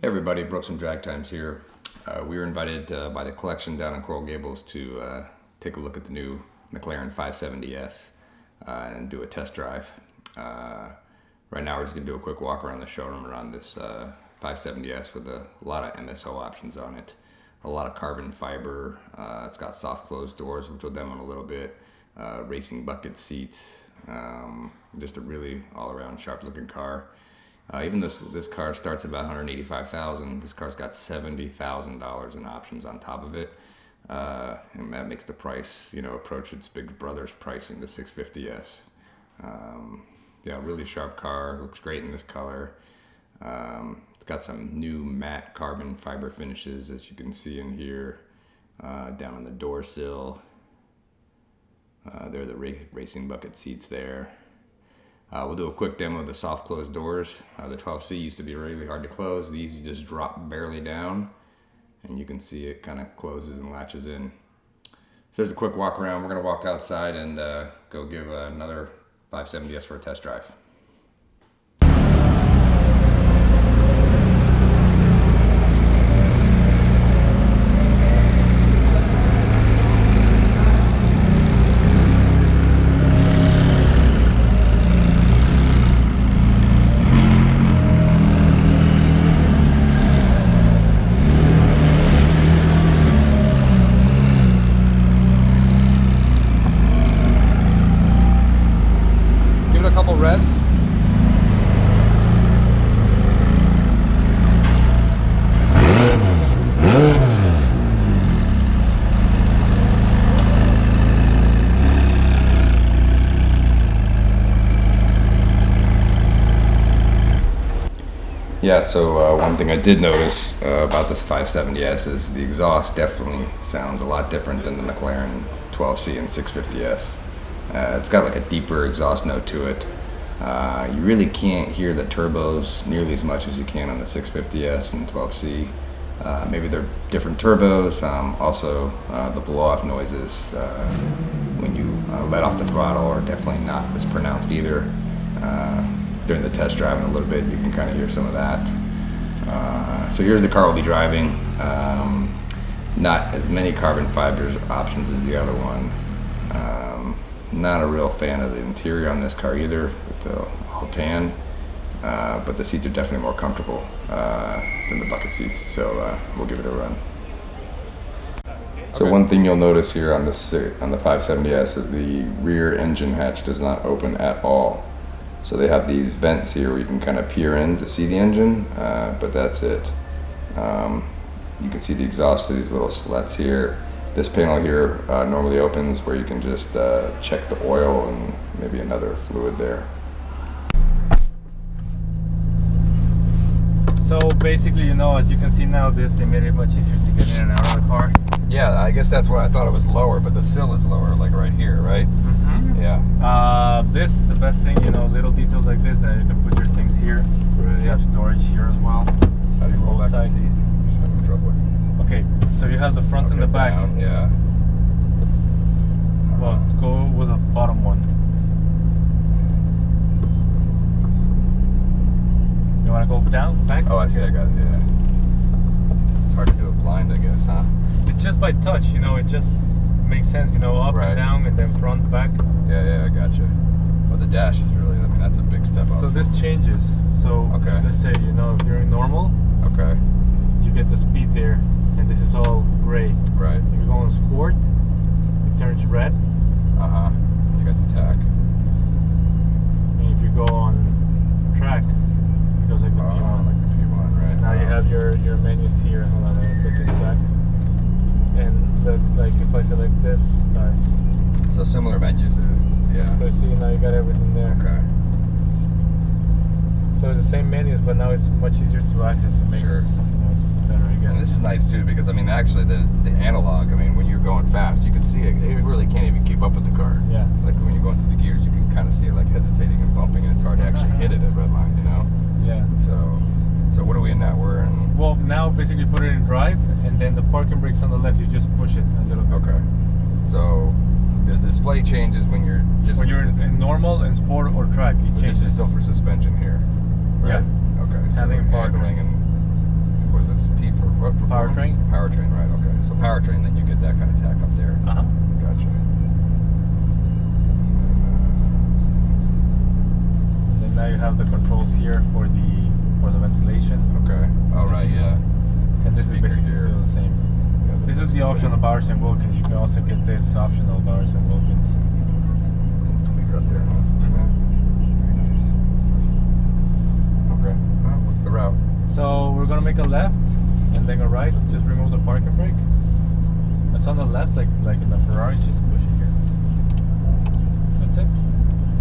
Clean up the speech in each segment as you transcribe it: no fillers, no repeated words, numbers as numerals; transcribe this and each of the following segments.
Hey everybody, Brooks and Drag Times here. We were invited by the collection down in Coral Gables to take a look at the new McLaren 570S and do a test drive. Right now we're just going to do a quick walk around the showroom around this 570S with a lot of MSO options on it. A lot of carbon fiber. It's got soft closed doors, which we'll demo in a little bit. Racing bucket seats. Just a really all-around sharp looking car. Even this car starts at about $185,000. This car's got $70,000 in options on top of it, and that makes the price, approach its big brother's pricing, the 650S. Yeah, really sharp car. Looks great in this color. It's got some new matte carbon fiber finishes, as you can see in here, down on the door sill. There are the racing bucket seats there. We'll do a quick demo of the soft closed doors. The 12C used to be really hard to close. These you just drop barely down and you can see it kind of closes and latches in. So there's a quick walk around. We're going to walk outside and go give another 570S for a test drive. Couple revs. Yeah, so one thing I did notice about this 570S is the exhaust definitely sounds a lot different than the McLaren 12C and 650S. It's got like a deeper exhaust note to it. You really can't hear the turbos nearly as much as you can on the 650S and 12C. Maybe they're different turbos. Also, the blow-off noises when you let off the throttle are definitely not as pronounced either. During the test drive in a little bit, you can kind of hear some of that. So here's the car we'll be driving. Not as many carbon fibers options as the other one. Not a real fan of the interior on this car either, with the all tan, but the seats are definitely more comfortable than the bucket seats, so we'll give it a run. So one thing you'll notice here on the 570S is the rear engine hatch does not open at all. So they have these vents here where you can kind of peer in to see the engine, but that's it. You can see the exhaust of these little slats here. This panel here normally opens where you can just check the oil and maybe another fluid there. So basically, as you can see now, they made it much easier to get in and out of the car. Yeah, I guess that's why I thought it was lower, but the sill is lower, like right here, right? Mm-hmm. Yeah. The best thing, little details like this, that you can put your things here. Right. You have storage here as well. How do you roll back the seat? Just having trouble. Okay, so you have the front and the back. Down, yeah. Well, go with the bottom one. You want to go down, back? Oh, I see, I got it, yeah. It's hard to do it blind, I guess, huh? It's just by touch, it just makes sense, up right. and down and then front, back. Yeah, I gotcha. But the dash is really, that's a big step up. So this changes. So okay. Let's say, if you're in normal, okay, you get the speed there. And this is all gray. Right. If you go on sport, it turns red. You got the tack. And if you go on track, it goes like the P1. Like the P1, right. Now you have your menus here. Hold on, I'm gonna put this back. And look, like if I select this, sorry. So similar menus, yeah. So see, now you got everything there. Okay. So it's the same menus, but now it's much easier to access. It makes, sure. It's better, I guess. And this is nice too, because actually the analog, when you're going fast, you can see it really can't even keep up with the car. Yeah. Like when you're going through the gears, you can kind of see it like hesitating and bumping, and it's hard to actually hit it at red line, Yeah. So what are we in now? We're in. Well, now basically put it in drive, and then the parking brakes on the left, you just push it a little bit. Okay. So the display changes when you're just. When you're in normal and sport or track, it changes. This is still for suspension here. Right? Yeah. Okay. So Handling and parking. handling and What performance? Powertrain. Powertrain, right? Okay. So powertrain, then you get that kind of tack up there. Uh huh. Gotcha. And then now you have the controls here for the ventilation. Okay. All right. Yeah. And this is Speaker basically here. still the same. Yeah, This is the same. optional Bowers and Wilkins. You can also get this optional Bowers and Wilkins. Tweaker up there. Huh? Yeah. Very nice. Okay. Well, what's the route? So we're gonna make a left and then a right. Just remove the parking brake. It's on the left, like in the Ferraris. Just push it here. That's it.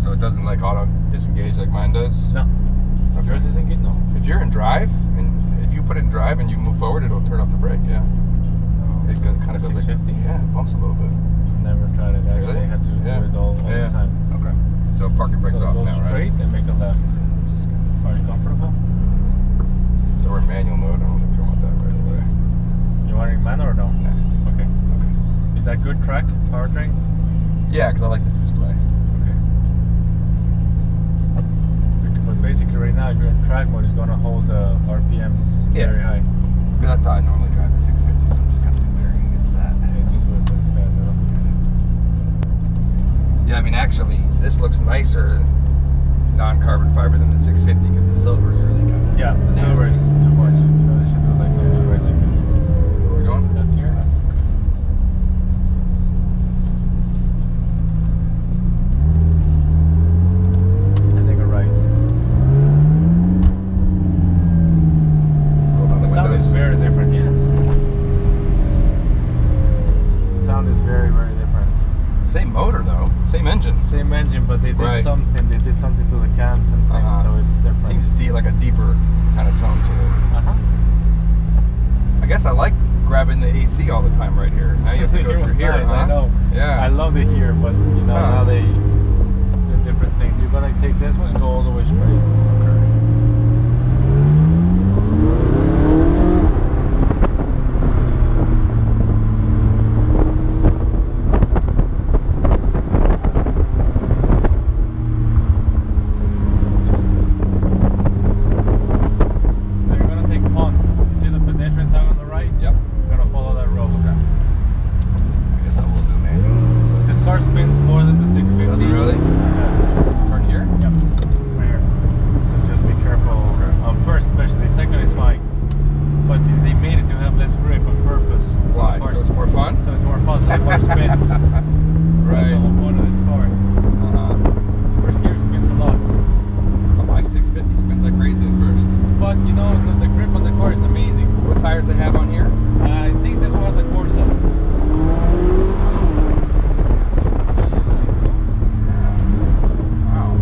So it doesn't like auto disengage like mine does? No. Okay. Yours isn't good. No. If you're in drive, and if you put it in drive and you move forward, it'll turn off the brake, yeah. It kind of goes like, 650? yeah, it bumps a little bit. Never tried it. Actually, Really? I had to Yeah. do it all Yeah. the time. Okay. So parking brake's So off go now, straight right? and make a left. Just get this. Are you comfortable? So we're in manual mode. I don't think we don't want that right away. You want it in manual or no? Nah. Okay. Okay. Is that good track powertrain? Yeah, because I like this display. Okay. But basically, right now, if you're in track mode, it's gonna hold the RPMs Yeah. very high. Because that's how I normally drive the 650, so I'm just kind of comparing against that. It's just good for this guy, though. Yeah, I mean, actually, this looks nicer non-carbon fiber than the 650 because the silver is really kind of Yeah, the nasty. silver is too much. You know, they should do like something right like this. Where are we going? Left here. And then go right. Roll down The the sound is windows. very different, yeah. The sound is very, very different. Same motor though, same engine. Same engine, but they did Right. something. They did something to the cams and things, so it's different. Seems like a deeper kind of tone to it. Uh-huh. I guess I like grabbing the AC all the time right here. Now you have to go Here through was here, nice, huh? I know. Yeah. I love it here, but you know Huh. now they do different things. You're gonna take this one and go all the way straight. Now you're gonna take ponds. You see the pedestrian sign on the right? Yep. You're gonna follow that road. Okay. I guess I will do manual. This car spins more than the 650. Does it really? Yeah. Turn here? Yep. Right here. So just be careful. First, especially. Second is fine. But they made it to have less grip on purpose. Why? So, So it's more fun? so it's more fun. So the car spins. That's Right. the whole point of this car. Whereas here it spins a lot. My 650 spins like crazy at first. But you know, the grip on the car is amazing. What tires they have on here? I think this one has a Corsa. Wow.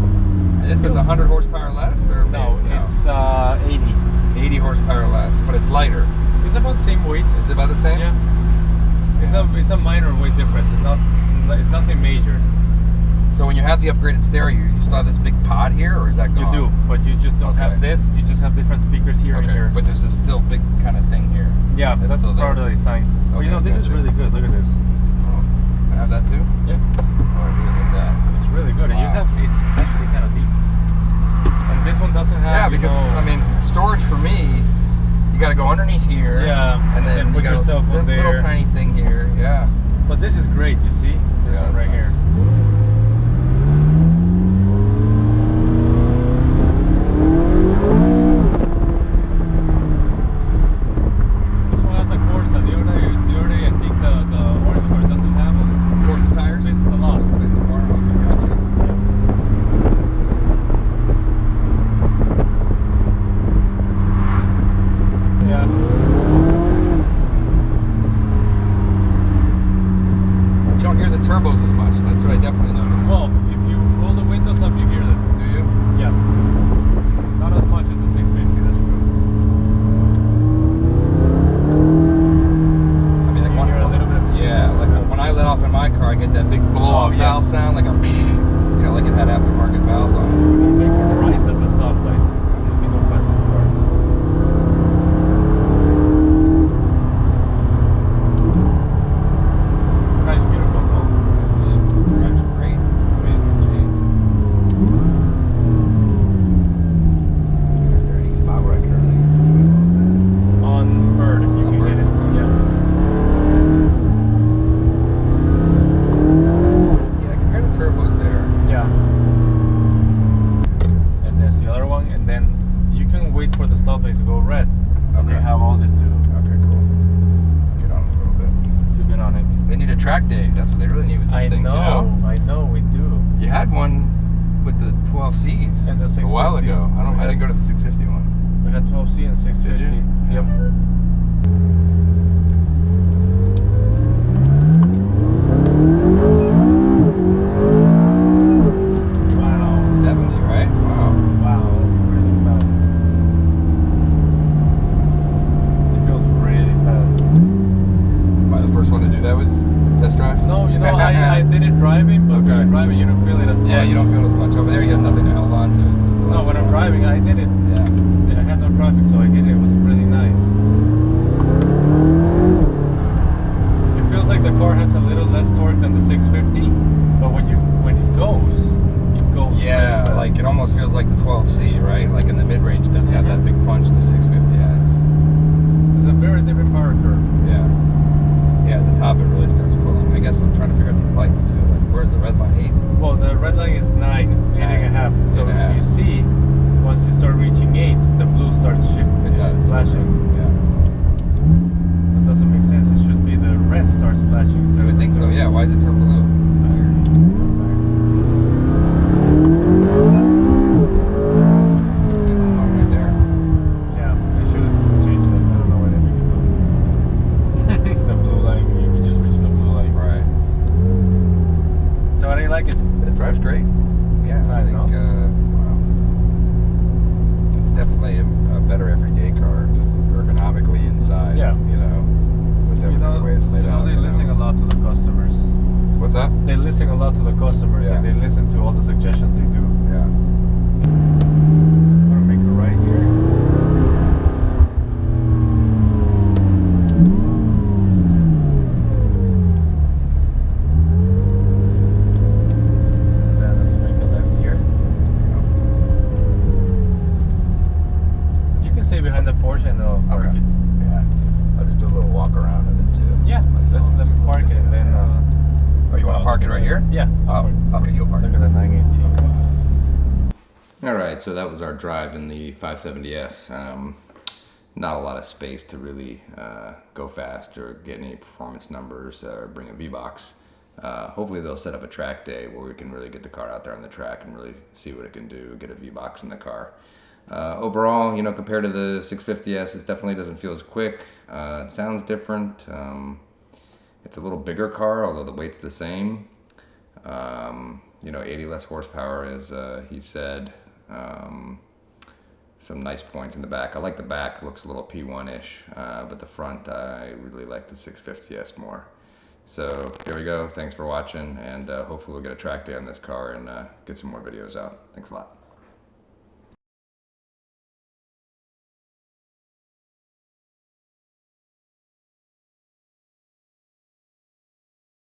This is 100 horsepower less? Or No, maybe- it's 80. 80 horsepower less, but it's lighter. It's about the same weight. Is it about the same? Yeah. It's a minor weight difference. It's nothing major. So when you have the upgraded stereo, you still have this big pod here, or is that You gone? do, but you just don't Okay. have this. You just have different speakers here and Okay, here. but there's a still big kind of thing here. Yeah, That's that's still there. part of the design. But Okay, you know, this is gotcha. really good. Look at this. Oh, I have that too? Yeah, Oh, I really like that. it's really good. And you Wow. have, it's actually kind of deep. And this one doesn't have. Yeah, you because know, I mean, storage for me, you got to go underneath here. Yeah, and then put you got yourself a on little there. tiny thing here. Yeah. But this is great. You see, this Yeah, one that's right nice. here. This one has a Corsa. The other day, I think the orange car doesn't have them. Of course, the tires. Spins a lot. Spins more. Okay, gotcha. Yeah. You don't hear the turbos as much. That's what I definitely company to go red. And they Okay. have all this to Okay, cool. Get on it a little bit. get on it. They need a track day. That's what they really need with these things, you know? I know, we do. You had one with the 12Cs And the a while 650. ago. I didn't go to the 650 one. We had 12C and 650. Did you? Yep. Wow. 70, right? Wow. Wow, that's really fast. It feels really fast. Am I the first one to do that with test drive? No, you know, I did it driving, but when Okay. you're driving, you don't feel it as much. Yeah, you don't feel as much. Over there, you have nothing to hold on to. So it's a lot No, when I'm stronger. driving, I did it. Yeah. I had no traffic, so I did it. It was really nice. It feels like the car has a little less torque than the 650, but when it goes Yeah, really fast. like it almost feels like the 12C, right? Like in the mid-range, it doesn't have that big punch the 650 has. It's a very different power curve. Yeah. Yeah, at the top it really starts pulling. I guess I'm trying to figure out these lights too. Like, where's the red line? 8? Well, the red line is 9, 8.5. So 8.5. if you see, once you start reaching 8, the blue starts shifting. It does. Flashing. Yeah. That doesn't make sense. It should be the red starts flashing. I would think so, yeah. Why is it turn blue? It's on right there. Yeah, they should have changed that. I don't know why they make it blue. The blue line, we just reached the blue line. Right. So how do you like it? It drives great. Yeah, I Nice, think, no? wow. It's definitely a better everyday car, just ergonomically inside. Yeah. You know, with You everything know, the way it's laid out. they listen a lot to the customers. What's that? They listen a lot to the customers, Yeah. and they listen to all the suggestions they do. Yeah. I'm gonna make a right here. And then let's make a left here. You can stay behind the Porsche and I'll park Okay. it. Yeah. I'll just do a little walk around of it too. Yeah, My let phone, me just park look it at and then. Oh, you want to park it right here? Yeah. Oh, okay, you'll park Look it. at the 918. All right, so that was our drive in the 570S. Not a lot of space to really go fast or get any performance numbers or bring a V-Box. Hopefully they'll set up a track day where we can really get the car out there on the track and really see what it can do, get a V-Box in the car. Overall, you know, compared to the 650S, it definitely doesn't feel as quick. It sounds different. It's a little bigger car, although the weight's the same. You know, 80 less horsepower, as he said. Some nice points in the back. I like the back, it looks a little P1-ish, but the front, I really like the 650S more. So here we go. Thanks for watching, and hopefully we'll get a track day on this car and get some more videos out. Thanks a lot.